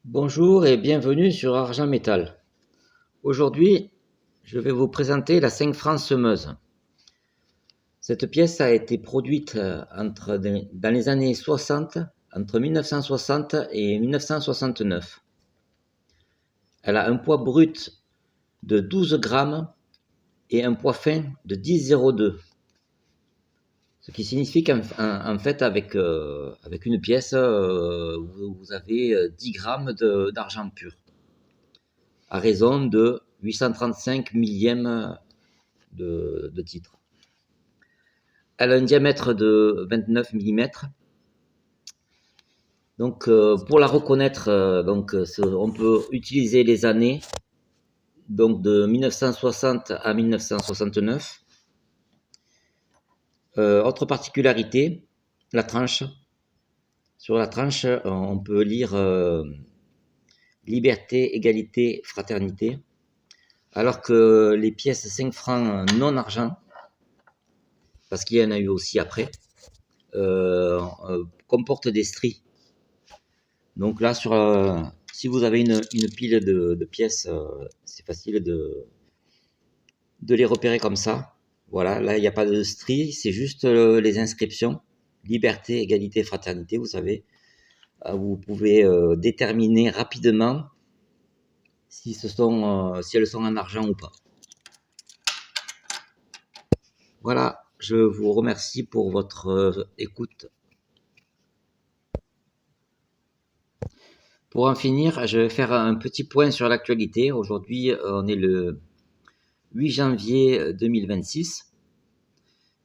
Bonjour et bienvenue sur Argent Métal. Aujourd'hui, je vais vous présenter la 5 francs semeuse. Cette pièce a été produite dans les années 60, entre 1960 et 1969. Elle a un poids brut de 12 grammes et un poids fin de 10,02. Ce qui signifie qu'en fait, avec une pièce, vous avez 10 grammes d'argent pur, à raison de 835 millièmes de titre. Elle a un diamètre de 29 mm. Donc, pour la reconnaître, on peut utiliser les années, donc de 1960 à 1969. Autre particularité, la tranche. Sur la tranche, on peut lire liberté, égalité, fraternité, alors que les pièces 5 francs non argent, parce qu'il y en a eu aussi après, comportent des stries. Donc là, si vous avez une pile de pièces, c'est facile de les repérer comme ça. Voilà, là, il n'y a pas de stries, c'est juste les inscriptions. Liberté, égalité, fraternité, vous savez. Vous pouvez déterminer rapidement si elles sont en argent ou pas. Voilà, je vous remercie pour votre écoute. Pour en finir, je vais faire un petit point sur l'actualité. Aujourd'hui, on est le 8 janvier 2026.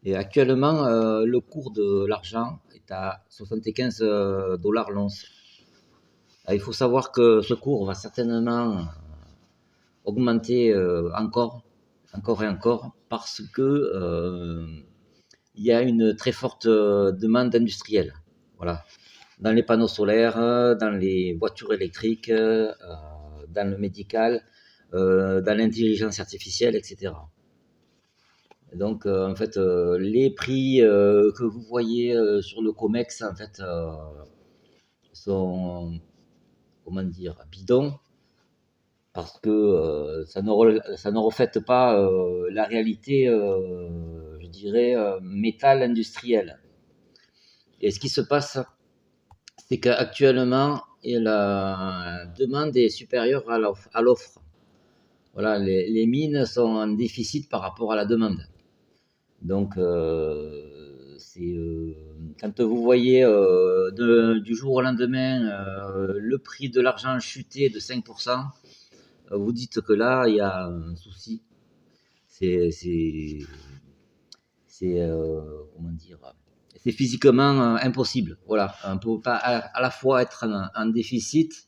Et actuellement, le cours de l'argent est à 75 dollars l'once. Il faut savoir que ce cours va certainement augmenter encore et encore, parce que il y a une très forte demande industrielle. Voilà. Dans les panneaux solaires, dans les voitures électriques, dans le médical, dans l'intelligence artificielle, etc. Donc, en fait, les prix que vous voyez sur le COMEX, en fait, sont, comment dire, bidons, parce que ça ne reflète pas la réalité, je dirais, métal industriel. Et ce qui se passe, c'est qu'actuellement, la demande est supérieure à l'offre. Voilà, les mines sont en déficit par rapport à la demande. Donc, quand vous voyez du jour au lendemain le prix de l'argent chuter de 5%, vous dites que là, il y a un souci. Comment dire, c'est physiquement impossible. Voilà, on ne peut pas à la fois être en déficit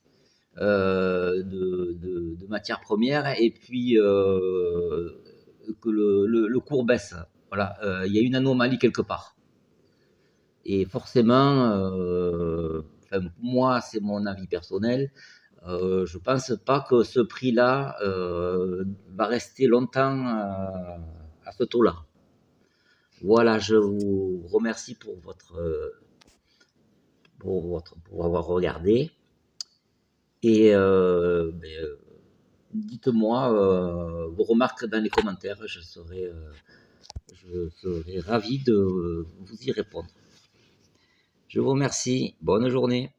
de matières premières et puis que le cours baisse. Voilà, il y a une anomalie quelque part. Et forcément, moi, c'est mon avis personnel, je pense pas que ce prix-là va rester longtemps à ce taux-là. Voilà, je vous remercie pour avoir regardé. Et dites-moi vos remarques dans les commentaires, je serai ravi de vous y répondre. Je vous remercie, bonne journée.